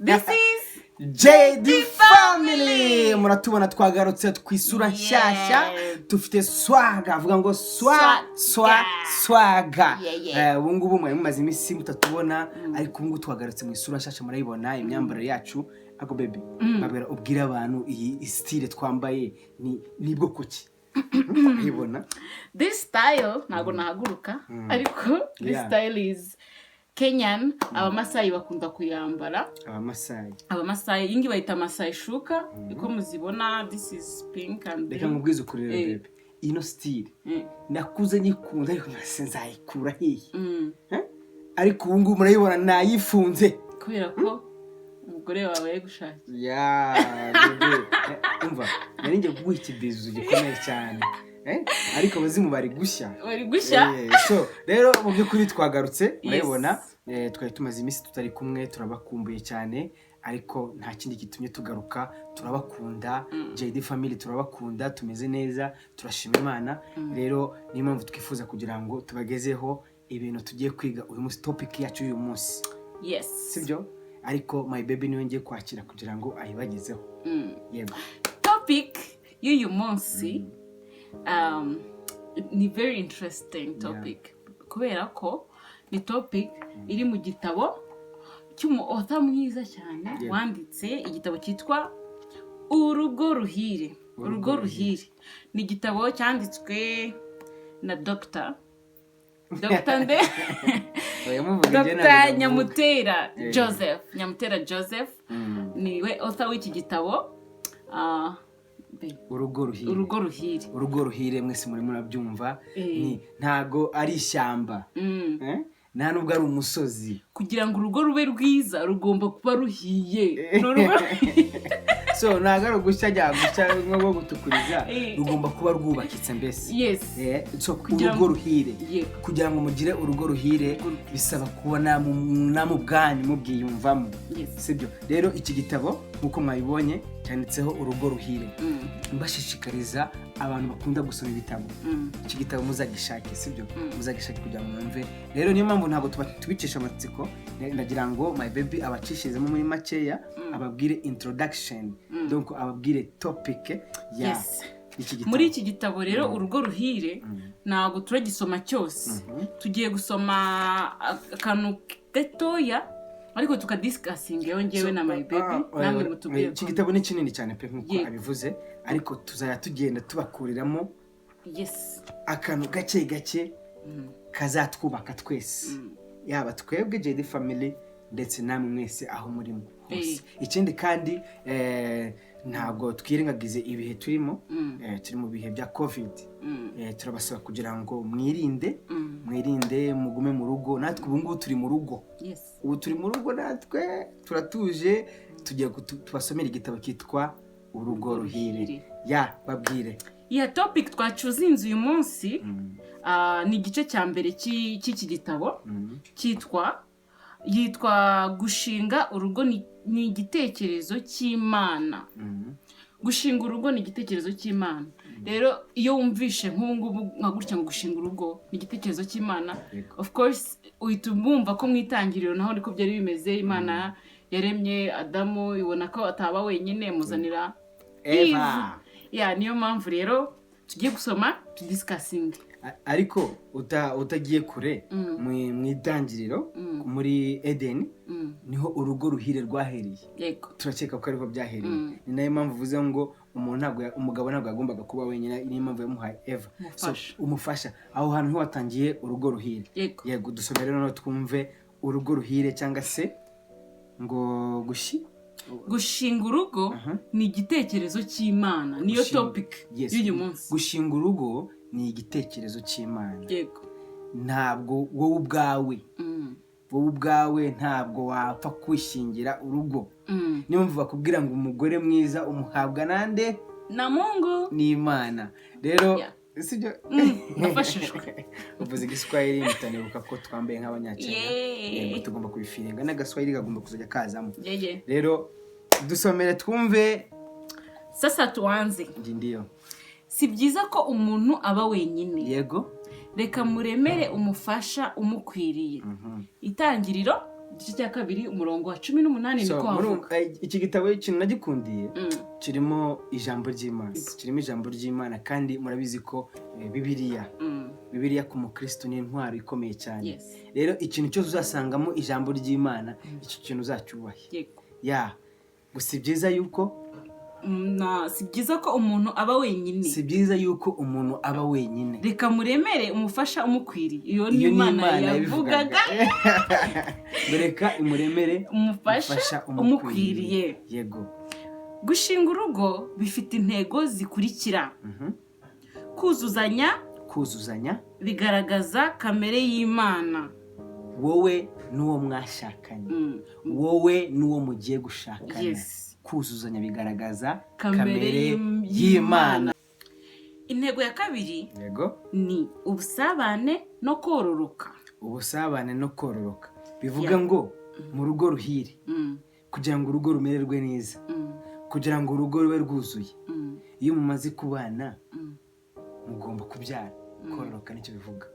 This is JD Family. Muratubona twagarutse twisura nshyashya tufite swaga avuga ngo swaga ubu ngubu mwe mumaze imisi mutatubona ariko ubu ngubu twagarutse mu isura nshyashya murayibona imyambaro yacu ako baby babera ubwira abantu iyi style twambaye ni bwo kuki ibona this style nago nahaguruka ariko this style is Kenyan. Abamasai bakunda kuyambara. Abamasai ingi bayita Masai shuka iko muzibona. This is pink and reka mubwize ukurira bebe ino style nakuze nyikunda ariko nzayikura hehe ariko ubu ngubu murayibona nayifunze kubera ko umugore wawe yagushaka bebe umva naringe kuguha ikibizu gikomeye cyane ariko abazimu bari gushya so rero mu byukuri twagarutse murabona twari tumaze imisi tutari kumwe turabakumbuye cyane ariko nta kindi gitumye tugaruka turabakunda JD Family turabakunda tumeze neza turashima Imana rero ni impamvu twifuza kugira ngo tubagezeho ibintu tugiye kwiga uyu munsi topic yacu uyu munsi sibyo ariko my baby niwe ngiye kwakira kugira ngo ayibagezeho yego topic y'uyu munsi ni very interesting topic kubera ko ni topic iri mu gitabo cy'umuauthor mwiza cyane wanditse igitabo cyitwa Urugo Ruhire. Urugo Ruhire ni igitabo cyanditswe na Dr. Nyamutera Joseph niwe author w'iki gitabo. Urugo ruhire mwese muri murabyumva ntago ari ishyamba nta nubwo ari umusozi. Kugira ngo urugo rube rwiza rugomba kuba ruhiye. So nagaro gushya nko gutukuriza rugomba kuba rwubakitse mbese. So urugo ruhire kugira ngo mugire urugo ruhire bisaba kuba namu bwanyu mubwiyumvamo sibyo. Rero iki gitabo nkuko mwabibonye cyanditseho Urugo Ruhire. Mbashishikariza abantu bakunda gusoma ibitabo iki gitabo muzagishake sibyo muzagishake kugira ngo mwumve. Rero niyo mpamvu ntabwo tubicisha amatsiko ndagira ngo my baby abacishizemo muri makeya ababwire introduction donc ababwire topic ya muri iki gitabo. Rero Urugo Ruhire ntabwo turagisoma cyose tugiye gusoma akantu gatoya ariko tukadiscussing yongewe na my baby namwe mutubwire. Iki gitabo ni kinini cyane pe nkuko abivuze ariko tuzaya tugenda tubakuriramo akantu gake kazatwubaka twese yaba twebwe JD Family ndetse namwe mwese aho muri hose. Ikindi kandi ntago twirengagize ibihe turimo turi mu bihe bya covid. Turabasaba kugira ngo mwirinde mugume mu rugo. Natwe ubu ngubu turi mu rugo ubu turi mu rugo natwe turatuje tugiye tubasomera igitabo cyitwa Urugo Ruhire. Babwire topic twacuzinze uyu munsi ni igice cya mbere cy'iki gitabo yitwa Gushinga Urugo ni igitekerezo cy'Imana. Gushinga urugo ni igitekerezo cy'Imana. Rero iyo wumvishe nk'ubungubu nka gutya ngo gushinga urugo ni igitekerezo cy'Imana, of course uhita bumva ko mwitangiriro naho niko byari bimeze. Imana yaremye Adamu ibona ko ataba wenyine muzanira Eva. Niyo mpamvu rero tugiye gusoma discussing. Ariko utagiye kure mu idangiriro muri Eden niho urugo ruhire rwahereye. Turakeka ko ariho byahereye. Ni nayo mpamvu uvuze ngo umugabo ntabwo agombaga kuba wenyine. Ni impamvu yamuhaye Eva umufasha. Aho hantu ho watangiye urugo ruhire. Yego dusome rero no twumve Urugo Ruhire cyangwa se ngo gushinga urugo ni igitekerezo cy'Imana. Niyo topic y'uyu munsi. Gushinga urugo ni igitekerezo cy'Imana. Ntabwo wowe ubwawe ntabwo wapfa kwishingira urugo. Niyo mpamvu bakubwira ngo umugore mwiza umuhabwa nande na Mungu n'Imana. Rero sibyo nafashishwe uvuze igiswahili mutanibuka ko twambaye nk'abanyakenya tugomba kubifiringa n'agaswahili gagomba kuzajya kazamo. Rero dusomere twumve sasa tuanze. Ndio si byiza ko umuntu aba wenyine. Yego Reka muremere umufasha umukwiriye. Itangiriro igice cya 2 umurongo wa 18 niko havuga. Iki gitabo ikintu nagikundiye kirimo ijambo ry'Imana kandi murabizi ko Bibiliya ku mukristo ni intwaro ikomeye cyane. Rero ikintu cyose uzasangamo ijambo ry'Imana icyo kintu uzacyubahe. Gusa byiza yuko si byiza ko umuntu aba wenyine. Reka muremere umufasha umukwiriye. Iyo ni Imana yavugaga. Reka imuremere umufasha umukwiriye. Yego. Gushinga urugo bifite intego zikurikira. Kuzuzanya bigaragaza kamere y'Imana. Wowe n'uwo mwashakanye, wowe n'uwo mugiye gushakana. Kuzuzanya bigaragaza kamere y'Imana. Intego ya 2 ni ubusabane no kororoka. Bivuga ngo mu rugo ruhire, kugira ngo urugo rumererwe neza, kugira ngo urugo rube rwuzuye, iyo mumaze kubana mugomba kubyara. Kororoka nicyo bivuga,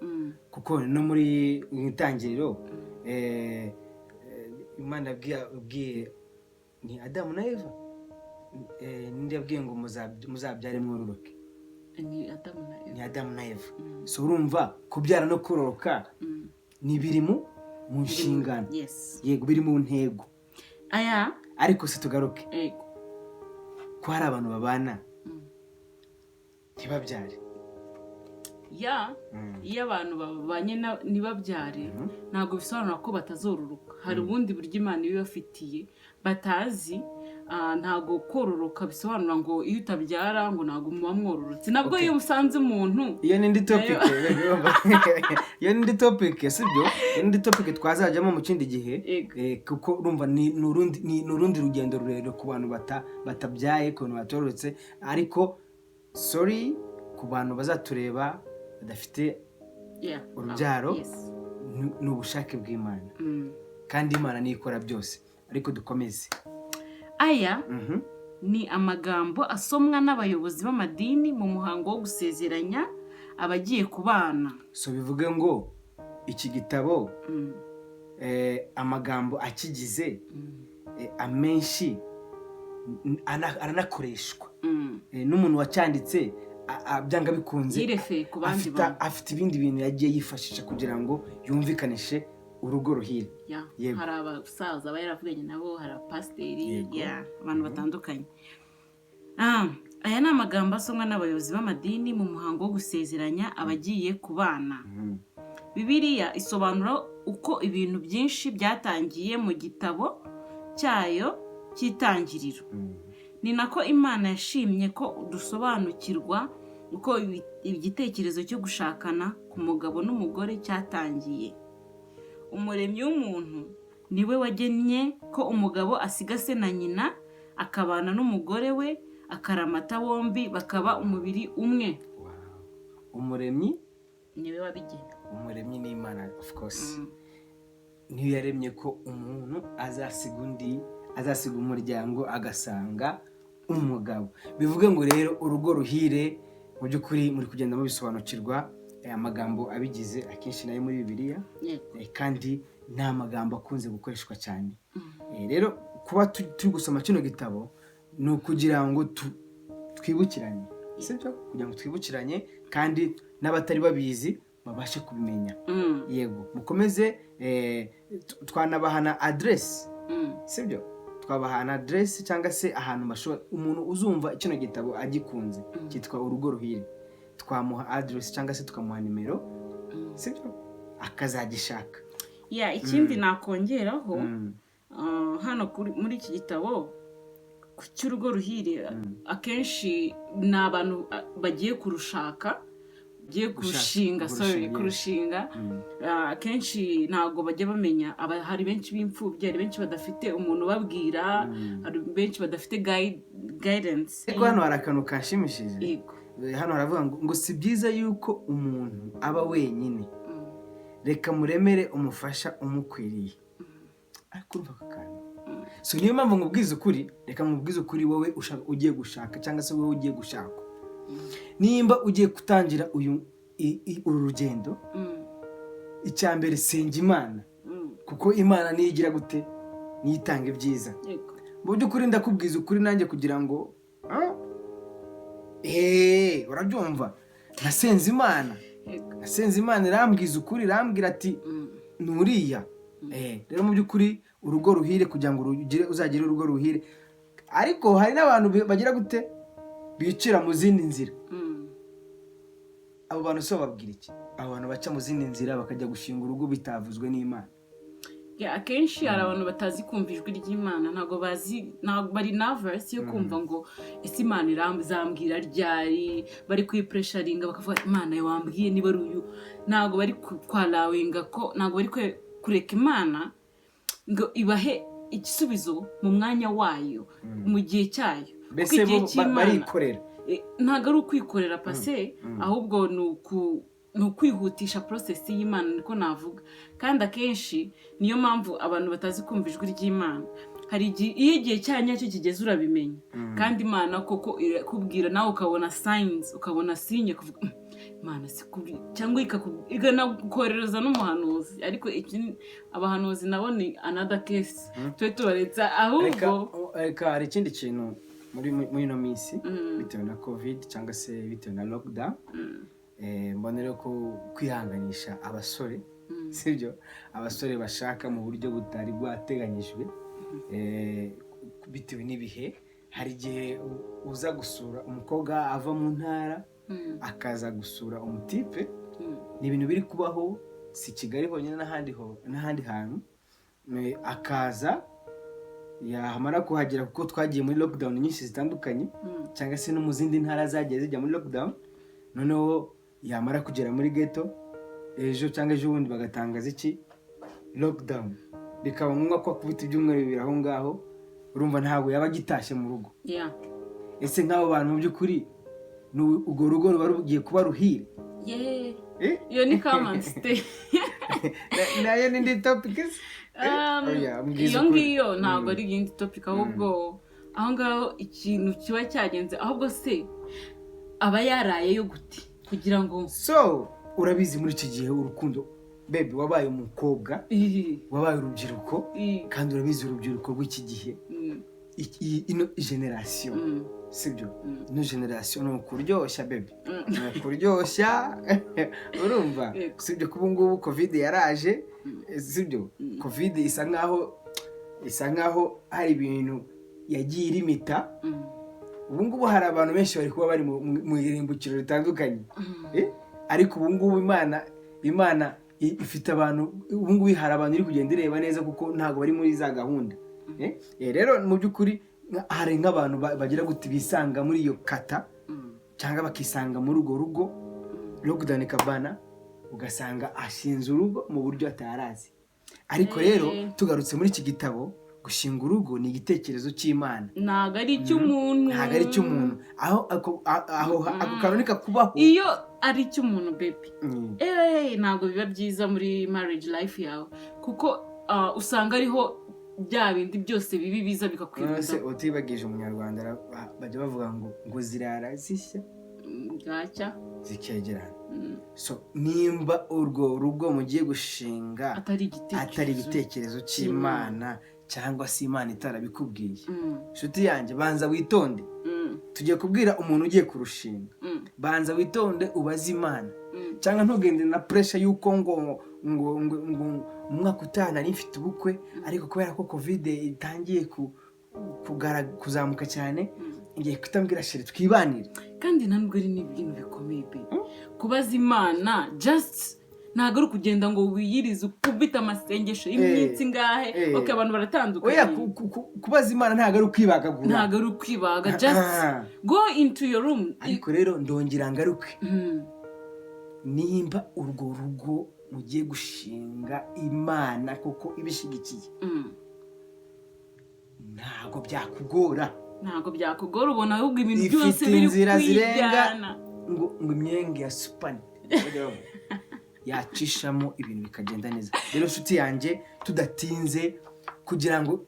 kuko no muri itangiriro Imana yabwiye ni Adamu na Eva, ninde yabwiye ngo muzabyare mwororoke? Ni Adamu na Eva. So urumva kubyara no kororoka ni biri mu nshingano. Yego, biri mu ntego. Ariko se tugaruke ko hari abantu babana ntibabyare. Iyo abantu babanye ntibabyare ntabwo bisobanura ko batazororoka. Hari ubundi buryo Imana ibibafitiye batazi. Ntabwo kororoka bisobanura ngo iyo utabyara ngo ntabwo muba mwororotse. Nabwo iyo usanze umuntu, iyo n'indi topic sibyo, n'indi topic twazajyamo mu kindi gihe, kuko urumva ni urundi rugendo rurerure ku bantu batabyaye, ku bantu batororotse. Ariko sorry ku bantu bazatureba badafite urubyaro, ni ubushake bw'Imana kandi Imana niyo ikora byose. Ariko dukomeze. Aya ni amagambo asomwa n'abayobozi b'amadini mu muhango wo gusezeranya abagiye kubana. So bivuge ngo iki gitabo amagambo akigize amenshi aranakoreshwa. N'umuntu wacyanditse byanga bikunze afite ibindi bintu yagiye yifashisha kugira ngo yumvikanishe urugo ruhire. Hari abasaza aba yaravuganye nabo, hari abapasiteri, abantu batandukanye. Aya ni amagambo asomwa n'abayobozi b'amadini mu muhango wo gusezeranya abagiye kubana. Bibiliya isobanura uko ibintu byinshi byatangiye mu gitabo cyayo cy'itangiriro. Ni nako Imana yashimye ko dusobanukirwa uko igitekerezo cyo gushakana ku mugabo n'umugore cyatangiye. Umuremyi w'umuntu niwe wagennye ko umugabo asiga se na nyina akabana n'umugore we, akaramata bombi bakaba umubiri umwe. Umuremyi niwe wabigennye. Umuremyi ni Imana, of course. Niyo yaremye ko umuntu azasiga umuryango agasanga umugabo. Bivuge ngo rero urugo ruhire mu by'ukuri muri kugenda mubisobanukirwa. Amagambo abigize akenshi nayo muri Bibiliya, kandi ni amagambo akunze gukoreshwa cyane. Rero kuba turi gusoma kino gitabo ni ukugira ngo twibukiranye, sibyo? Kugira ngo twibukiranye kandi n'abatari babizi babashe kubimenya. Yego, mukomeze. Twanabahana address, sibyo? Twabahana address cyangwa se ahantu umuntu uzumva kino gitabo agikunze cyitwa urugo ruhire, twamuha address cyangwa se tukamuha nimero, sibyo? Akazagishaka. Ikindi nakongeraho, hano muri iki gitabo cy'urugo ruhire, akenshi ni abantu bagiye kurushinga. Akenshi ntabwo bajya bamenya. Hari benshi b'imfubyi, hari benshi badafite umuntu ubabwira, hari benshi badafite guidance. Ariko hano hari akantu kanshimishije. Hano haravuga ngo si byiza yuko umuntu aba wenyine, reka muremere umufasha umukwiriye. Ariko urumva aka kantu, so niyo mpamvu nkubwiza ukuri, reka nkubwize ukuri wowe ugiye gushaka cyangwa se wowe ugiye gushaka. Nimba ugiye gutangira uru rugendo, icya mbere senga Imana kuko imana niyo igira gute niyo itanga ibyiza. Mu by'ukuri ndakubwiza ukuri nanjye kugira ngo urabyumva, nasenze imana irambwiza ukuri, irambwira ati nuriya. Rero mu by'ukuri urugo ruhire, kugira ngo uzagire urugo ruhire. Ariko hari n'abantu bagira gute bicira mu zindi nzira. Abo bantu so babwira iki? Abo bantu baca mu zindi nzira bakajya gushinga urugo bitavuzwe n'Imana. Akenshi hari abantu batazi kumva ijwi ry'Imana, ntabwo bari nervous yo kumva ngo ese Imana izambwira ryari, bari kwipressuringa bakavuga Imana yawambwiye niba ari uyu. Ntabwo bari kwalawinga ko, ntabwo bari kureka Imana ngo ibahe igisubizo mu mwanya wayo, mu gihe cyayo. Mbese barikorera, ntabwo ari ukwikorera pase, ahubwo ni ukwihutisha process y'Imana, niko navuga. Kandi akenshi niyo mpamvu abantu batazi kumva ijwi ry'Imana. Hari igihe cyanyu cyo kigeze urabimenya, kandi Imana koko irakubwira, nawe ukabona signs, ukabona sinye, kuvuga Imana sikubwi, cyangwa ikanagukorereza n'umuhanuzi. Ariko abahanuzi nabo ni another case, twe tubaretsa. Ahubwo reka hari ikindi kintu muri ino minsi bitewe na covid cyangwa se bitewe na lockdown, mbonera ko kwihanganisha abasore, sibyo, abasore bashaka mu buryo butari bwateganyijwe bitewe n'ibihe. Hari igihe uza gusura umukobwa ava mu ntara akaza gusura umutipe. Ni ibintu biri kubaho, si Kigali honyine n'ahandi hantu. Akaza yamara kuhagera, kuko twagiye muri lockdown nyinshi zitandukanye, cyangwa se no mu zindi ntara zagiye zijya muri lockdown. Noneho yamara kugera muri ghetto, ejo cyangwa ejo bundi bagatangaza iki lockdown, bikaba ngombwa ko akubita ibyumweru bibiri aho ngaho. Urumva ntabwo yaba agitashye mu rugo. Ese nk'abo bantu mu by'ukuri urwo rugo ruba rugiye kuba ruhire? Iyo ni common stay. Nayo n'indi topic. Iyo ngiyo ntabwo ari iyindi topic, ahubwo aho ngaho ikintu kiba cyagenze, ahubwo se aba yarayeyo gute kugira ngo urabizi muri iki gihe urukundo, baby, wabaye umukobwa, wabaye urubyiruko, kandi urabizi urubyiruko rw'iki gihe, ino generation, sibyo, ino generation ni ukuryoshya baby, ni ukuryoshya. Urumva, sibyo, kuba ngubu covid yaraje, sibyo, covid isa nkaho hari ibintu yagiye irimita. Ubu ngubu hari abantu benshi bari kuba bari mu irimbukiro ritandukanye, ariko ubu ngubu Imana ifite abantu, ubu ngubu hari abantu iri kugenda ireba neza, kuko ntabwo bari muri za gahunda. Rero mu by'ukuri hari nk'abantu bagira gute bisanga muri iyo kata, cyangwa bakisanga muri urwo rugo lockdown ikabana, ugasanga ashinze urugo mu buryo atarazi. Ariko rero tugarutse muri iki gitabo, gushinga urugo ni igitekerezo cy'Imana, ntabwo ari icy'umuntu. Aho karonika kubaho, iyo ari icy'umuntu baby, ntabwo biba byiza muri marriage life yawe, kuko usanga ariho bya bindi byose bibi biza bikakwibuza. Utibagije umunyarwanda bajya bavuga ngo zirara zishya bwacya zikegerana. Nimba urwo rugo mugiye gushinga atari igitekerezo cy'Imana, cyangwa se Imana itarabikubwiye, inshuti yanjye, banza witonde. Tugiye kubwira umuntu ugiye kurushinga, banza witonde ubaze Imana, cyangwa ntugende na pressure yuko ngo umwaka utaha nari mfite ubukwe, ariko kubera ko covid itangiye kuzamuka cyane, ngiye kutambwira sheri twibanire. Kandi ntabwo ari n'ibintu bikomeye pe, kubaza Imana just ntabwo ari ukugenda ngo wiyirize ukubita amasengesho iminsi ngahe. Abantu baratandukanye. Kubaza Imana ntabwo ari ukwibagagura, ntabwo ari ukwibaga, just go into your room. Ariko rero ndongera ngaruke, nimba urwo rugo mugiye gushinga Imana koko ibishigikiye, ntabwo byakugora, ubona ahubwo ibintu byose biri kwijyana, ngo imyenge ya supani yacishamo ibintu bikagenda neza. Rero nshuti yanjye, tudatinze, kugira ngo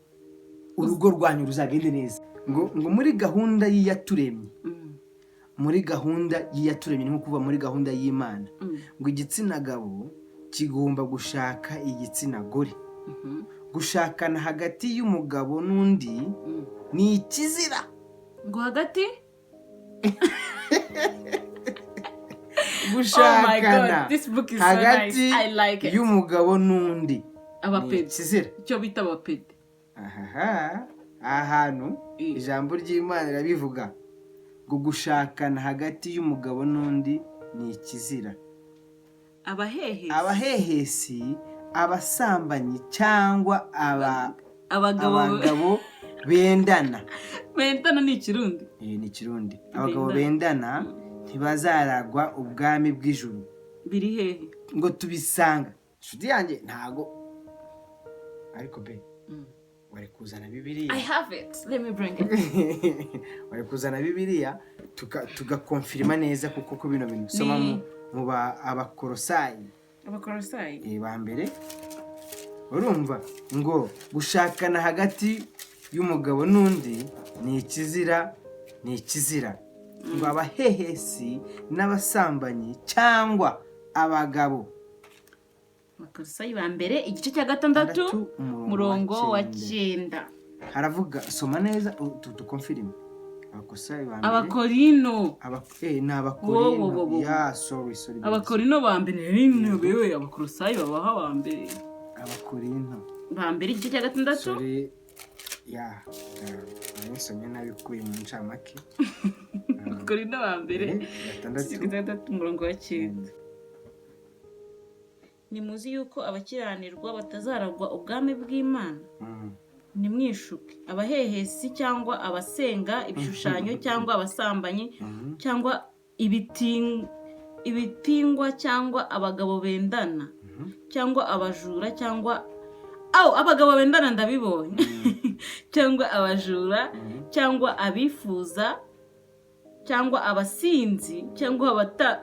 urugo rwanyu ruzagende neza, ngo muri gahunda y'iyaturemye, muri gahunda y'iyaturemye, ni nko kuva muri gahunda y'Imana, ngo igitsina gabo kigomba gushaka igitsina gore, gushakana hagati y'umugabo n'undi ni ikizira. Ngo hagati gushakana hagati y'umugabo n'undi ni ikizira. Icyo bita abapede. Ahantu ijambo ry'Imana rirabivuga ngo gushakana hagati y'umugabo n'undi ni ikizira. Abahehesi, abasambanyi cyangwa abagabo bendana. Bendana ni Ikirundi? Ni Ikirundi. Abagabo bendana ntibazaragwa ubwami bw'ijuru. Biri hehe? Ngo tubisanga. Nshuti yanjye ntago ariko wari kuzana Bibiliya. I have it. Let me bring it. Wari kuzana Bibiliya tugakonfirma neza kuko bino bintu soma mu Abakolosayi. Abakolosayi ba mbere urumva ngo gushakana hagati y'umugabo n'undi ni ikizira. Ngo abahehesi n'abasambanyi cyangwa abagabo. Abakolosayi ba mbere igice cya 6 murongo wa 9 haravuga soma neza tukonfirme. Abakolosayi ba mbere Abakorino ni Abakorino. Sorry. Abakorino ba mbere wewe Abakolosayi babaha ba mbere. Abakorino ba mbere igice cya 6. Sorry nisomye nabikuye mu ncamake. Abakorino ba mbere 6 murongo wa 9. Nimuzi yuko abakiranirwa batazaragwa ubwami bw'Imana. Nimwishuke abahehesi cyangwa abasenga ibishushanyo cyangwa abasambanyi cyangwa ibitingwa cyangwa abagabo bendana cyangwa abajura cyangwa abagabo bendana ndabibonye cyangwa abajura cyangwa abifuza cyangwa abasinzi cyangwa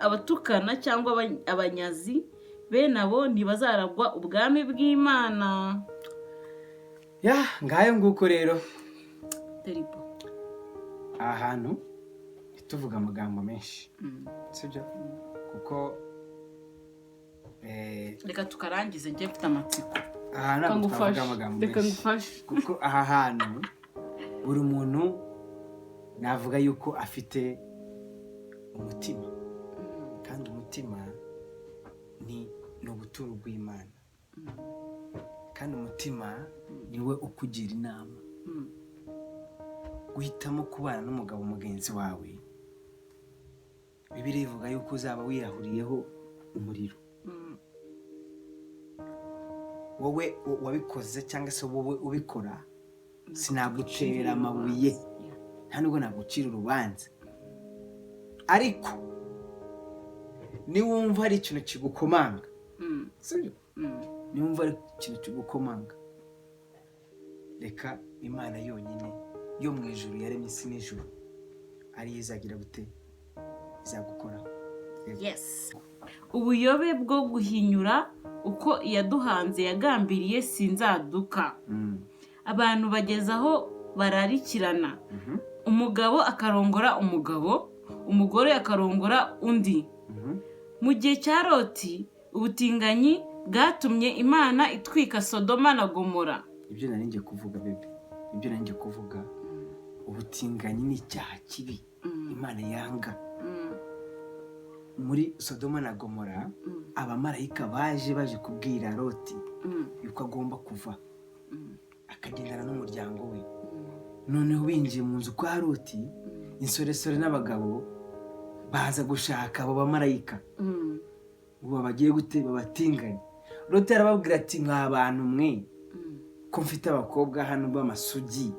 abatukana cyangwa abanyazi, bene abo ntibazaragwa ubwami bw'Imana. Ngayo nguko rero Terrible. Ahantu tuvuga amagambo menshi sibyo kuko reka tukarangize njye mfite amatsiko. Ahantu tuvuga amagambo menshi kuko aha hantu buri muntu navuga yuko afite umutima kandi umutima ni ubuturo bw'Imana kandi umutima niwe ukugira inama. Guhitamo kubana n'umugabo mugenzi wawe Bibiliya ivuga yuko uzaba wiyahuriyeho umuriro. Wowe wabikoze cyangwa se wowe ubikora sinagucira amabuye nta nubwo nagucira urubanza, ariko niwumva ari ikintu kigukomanga sibyo niwumva ari ikintu kigukomanga, reka Imana yonyine yo mu ijuru yaremye isi n'ijuru ari izagira gute izagukoraho. Yes. Ubuyobe bwo guhinyura uko yaduhanze yagambiriye sinzaduka. Abantu bagezaho bararikirana. Umugabo akarongora umugabo, umugore akarongora undi. Mu gihe cya Loti ubutinganyi bwatumye Imana itwika Sodoma na Gomora. Ibyo nari ngiye kuvuga bebe, ibyo nari ngiye kuvuga. Ubutinganyi ni icyaha kibi Imana yanga. Muri Sodoma na Gomora abamarayika baje kubwira Loti yuko agomba kuva akagendana n'umuryango we. Noneho binjiye mu nzu kwa Loti, insoresore n'abagabo baza gushaka abo bamarayika ngo bagiye gute babatinganye. Loti arababwira ati mwa bantu mwe ko mfite abakobwa hano b'amasugi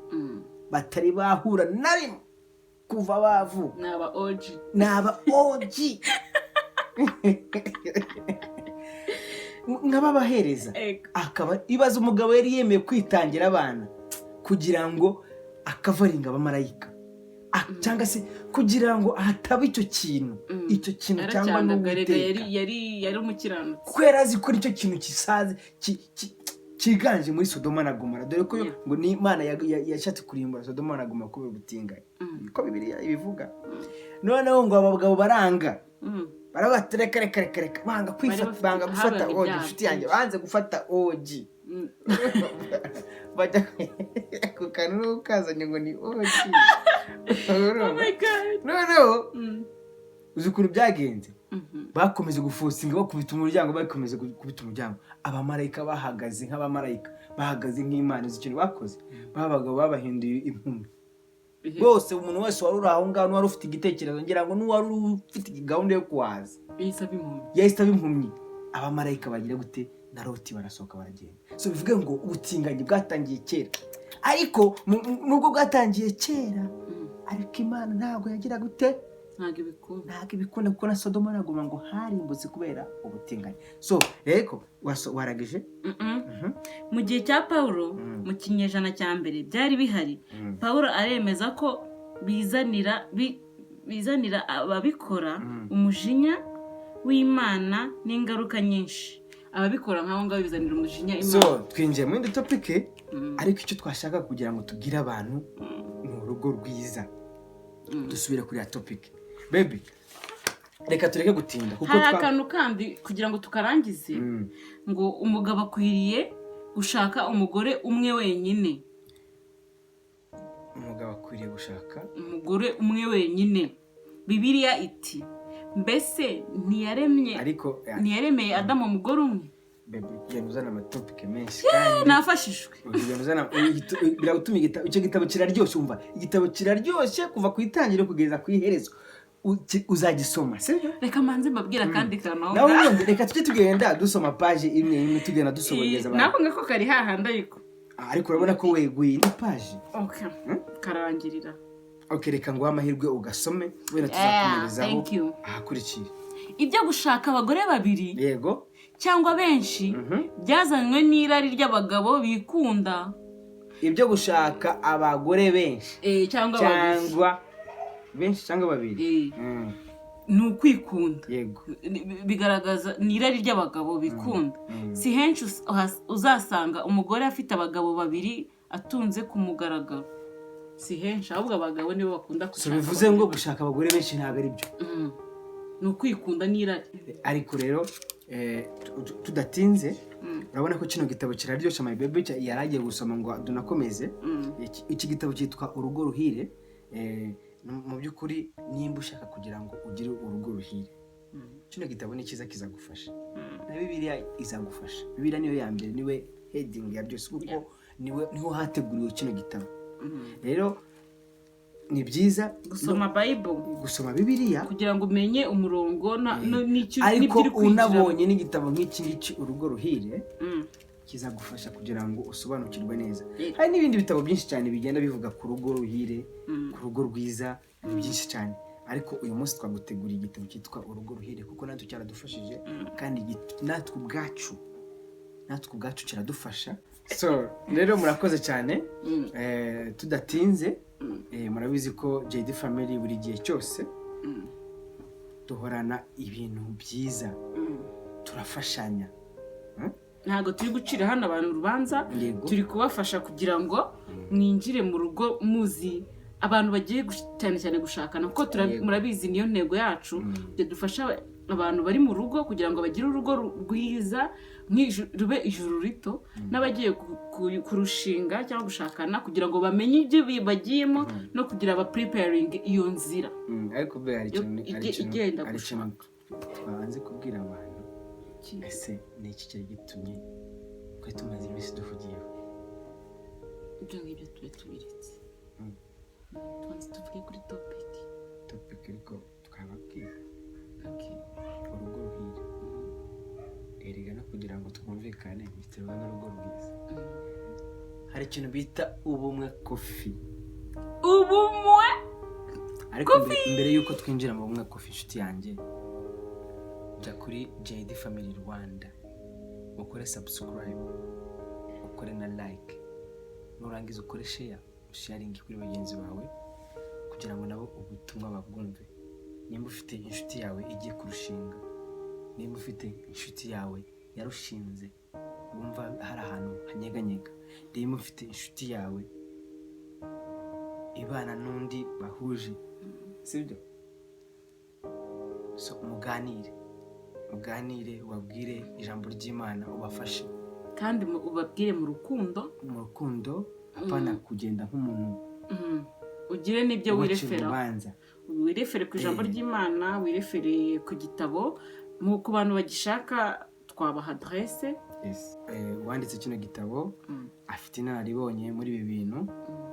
batari bahura na rimwe kuva bavu n'aba OG nk'ababahereza. Akaba ibaza umugabo yari yemeye kwitangira abana kugira ngo akavaringa abamarayika cyangwa se kugira ngo hataba icyo kintu cyangwa n'uwiteka yari umukiranutsi kuko yari azi ko icyo kintu kisaze kiganje muri Sodoma na Gomora, dore ko ngo ni Imana yashatse kurimbura Sodoma na Gomora kubera ubutinganyi niko Bibiliya ibivuga. Noneho ngo abagabo baranga barabatereka banga gufata OG. Inshuti yanjye banze gufata OG bajya ku kantu ukazanye ngo ni oji. Oh my God. Noneho uzi ukuntu byagenze, bakomeze gufosinga bakubita umuryango, bakomeze gukubita umuryango, abamarayika bahagaze nk'abamarayika, bahagaze nk'Imana. Izi kintu bakoze, babagabo babahinduye impumyi bose. Umuntu wese wari uri aho ngaho wari ufite igitekerezo, ngira ngo n'uwari ufite gahunda yo kuhaza yahise aba impumyi. Abamarayika bagira gute na Loti barasohoka baragenda. So bivuge ngo ubutinganyi bwatangiye kera, ariko nubwo bwatangiye kera, ariko Imana ntabwo yagira gute, ntabwo ibikunda, kuko na Sodoma na Gomora ngo harimbutse kubera ubutinganyi. So reko waragije mu gihe cya Pawulo mu kinyejana cya mbere byari bihari. Pawulo aremeza ko bizanira ababikora umujinya w'Imana n'ingaruka nyinshi. Ababikora nk'aho ngaho bizanira umujinya Imana. So twinjiye muri indi topic, ariko icyo twashaka kugira ngo tubwire abantu ni urugo rwiza. Dusubire kuri ya topic baby, reka tureke gutinda kuko hari akantu kandi kugira ngo tukarangize, ngo umugabo akwiriye gushaka umugore umwe wenyine. Umugabo akwiriye gushaka umugore umwe wenyine. Bibiliya iti mbese ntiyaremeye Adamu umugore umwe. baby uzana amatopic menshi kandi nafashishwe. Biragutuma icyo gitabo kiraryoshye. Umva, igitabo kiraryoshye kuva ku itangiriro kugeza ku iherezo. Uzagisoma, sibyo? Reka manze mbabwira kandi kantu. Nawe reka tujye tugenda dusoma page imwe tugenda dusoboreza abantu. Nako ngako kari hahanda ariko urabona ko weguye indi page. Okay. Karangirira. Okay, reka ngo amahirwe ugasome wenda tuzakomerezaho ahakurikiye. Ibyo gushaka abagore babiri, yego, cyangwa benshi, byazanywe n'irari ry'abagabo bikunda. Ibyo gushaka abagore benshi cyangwa benshi cyangwa babiri, ni ukwikunda. Yego, bigaragaza n'irari ry'abagabo bikunda. Si henshi uzasanga umugore afite abagabo babiri atunze ku mugaragaro. Si henshi, ahubwo abagabo nibo bakunda gushaka. So bivuze ngo gushaka abagore benshi ntabwo ari byo. Ni ukwikunda n'irari. Ariko rero tudatinze, urabona ko kino gitabo kiraryoshye my baby, yaragiye gusoma ngo dunakomeze. Iki gitabo cyitwa Urugo Ruhire. Mu by'ukuri nimba ushaka kugira ngo ugire urugo ruhire, kino gitabo ni cyiza, kizagufasha. Na Bibiliya izagufasha. Bibiliya niyo ya mbere, niwe heading ya byose, kuko niho hateguriwe kino gitabo. Rero ni byiza gusoma Bible, gusoma Bibiliya kugira ngo umenye umurongo n'icyo ariko unabonye n'igitabo nk'iki ngiki Urugo Ruhire, kizagufasha kugira ngo usobanukirwe neza. Hari n'ibindi bitabo byinshi cyane bigenda bivuga ku rugo ruhire, ku rugo rwiza, byinshi cyane. Ariko uyu munsi twaguteguriye igitabo cyitwa Urugo Ruhire kuko natwe cyaradufashije, kandi natwe ubwacu kiradufasha. So rero murakoze cyane. Tudatinze, murabizi ko JD Family buri gihe cyose duhorana ibintu byiza, turafashanya. Ntabwo turi gucira hano abantu urubanza, turi kubafasha kugira ngo mwinjire mu rugo muzi abantu bagiye cyane gushakana, kuko murabizi niyo ntego yacu. Dufasha abantu bari mu rugo kugira ngo bagire urugo rwiza, rube ijuru rito, n'abagiye kurushinga cyangwa gushakana kugira ngo bamenye ibyo bagiyemo no kugira aba preparing iyo nzira. Ariko hari ikintu twabanze kubwira abantu. Ese ni iki cyari gitumye twe tumaze iminsi duhugiyeho? Ibyo ngibyo tube tubiretse. Tubanze tuvuge kuri topic ariko twababwira. Urugo ruhire. Erega no kugira ngo twumvikane biterwa n'urugo rwiza. Hari ikintu bita ubumwe coffee. Ubumwe? Ariko mbere yuko twinjira mu bumwe coffee, inshuti yanjye, jya kuri JD Family Rwanda, ukore subscribe, ukore na like, nurangiza ukore sharing kuri bagenzi bawe kugira ngo nabo ubutumwa babwumve. Nimba ufite inshuti yawe igiye kurushinga, nimba ufite inshuti yawe yarushinze wumva hari ahantu hanyeganyega, nimba ufite inshuti yawe ibana n'undi bahuje, sibyo? So muganire, ubabwire ijambo ry'Imana, ubafashe kandi ubabwire mu rukundo apana kugenda nk'umuntu ugire n'ibyo wirefere ku ijambo ry'Imana, wirefere ku gitabo. Ku bantu bagishaka twabaha adresse. Wanditse kino gitabo afite inararibonye muri ibi bintu,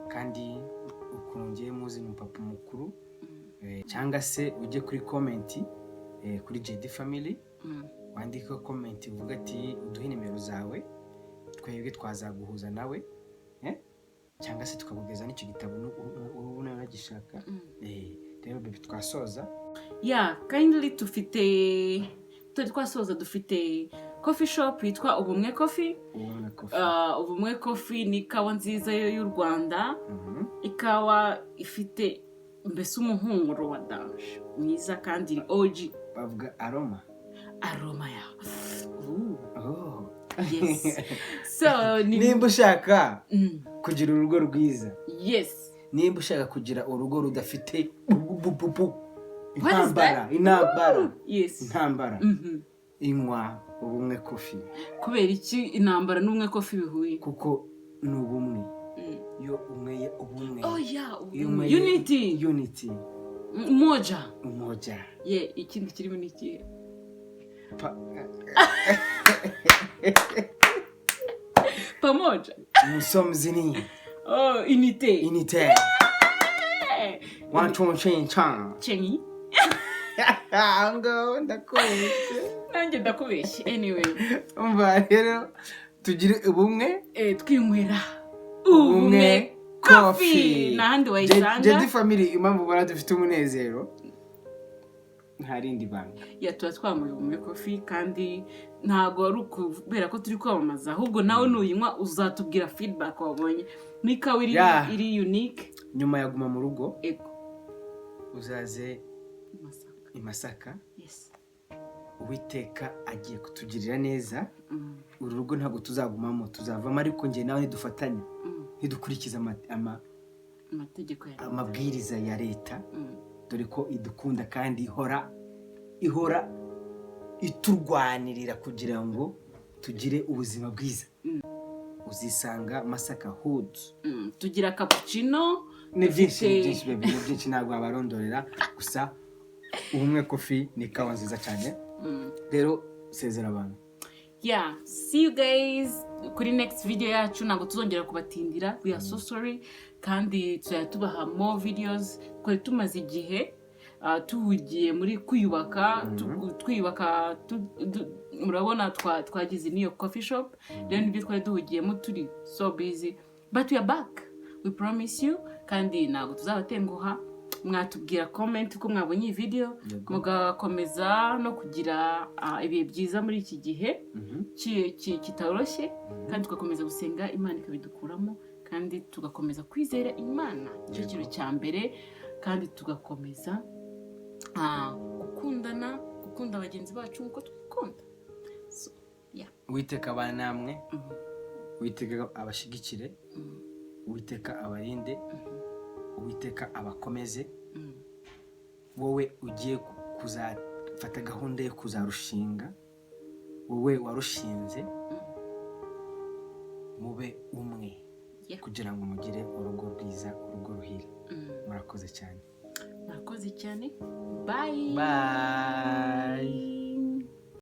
kandi ukongeye muzi n'umupapa mukuru, cyangwa se ujye kuri comment kuri JD Family, wandika comment uvuga ati uduhe nimero zawe, twebwe twazaguhuza nawe, cyangwa se tukakugeza n'icyo gitabo ubona uragishaka. Rero bebe twasoza. Kindly twasoza dufite coffee shop yitwa Ubumwe Coffee. Ubumwe Coffee ni ikawa nziza y'u Rwanda, ikawa ifite mbese umuhumuro wa danje mwiza kandi OG. Bavuga aroma ya yes. So nimba ushaka kugira urugo rwiza, nimba ushaka kugira urugo rudafite intambara, inywa Ubumwe Coffee. Kubera iki intambara n'Ubumwe Coffee bihuye? Kuko ni ubumwe. Iyo umwe ubumwe. Unity. Umoja. Ikindi kirimo niki? Pamoja. Musomzini. Unité. One Chengi. Ngo ndakubeshye. Nanjye ndakubeshye. Anyway. Umva rero tugire ubumwe, twinywera Ubumwe Coffee. Nahandi wayisanga. JD Family impamvu bara dufite umunezero ntarindi banga. Tuba twanyweye Ubumwe Coffee, kandi ntago ari ukubera ko turi kwamamaza, ahubwo nawe nuyinywa uzatubwira feedback wabonye. N'ikawa iri unique. Nyuma ya Guma mu Rugo uzaze i Masaka. Uwiteka agiye kutugirira neza. Uru rugo ntabwo tuzagumamo, tuzavamo, ariko ngiye nawe nidufatanya, nidukurikiza amategeko amabwiriza ya leta, dore ko idukunda kandi ihora iturwanirira kugira ngo tugire ubuzima bwiza. Uzisanga Masaka Hood. Tugira cappuccino, ni byinshi ntabwo abarondorera, gusa Ubumwe Coffee ni ikawa nziza cyane. Rero sezera abantu. See you guys kuri next video yacu. Ntabwo tuzongera kubatindira, we are so sorry, kandi tubaha more videos. Twari tumaze igihe tuhugiye muri twiyubaka, murabona twagize niyo coffee shop, rero nibyo twari duhugiyemo, turi so busy, but we are back, we promise you. Kandi ntabwo tuzabatenguha. Mwatubwira comment uko mwabonye iyi video, mugakomeza no kugira ibihe byiza muri iki gihe kitoroshye, kandi tugakomeza gusenga Imana ikabidukuramo, kandi tugakomeza kwizera Imana, icyo kintu cya mbere, kandi tugakomeza gukunda bagenzi bacu nk'uko twikunda. Uwiteka abana namwe, Uwiteka abashigikire, Uwiteka abarinde, Uwiteka abakomeze. Wowe ugiye kuzafata gahunda yo kuzarushinga, wowe warushinze, mube umwe kugira ngo mugire urugo rwiza, urugo ruhire. Murakoze cyane. Bye.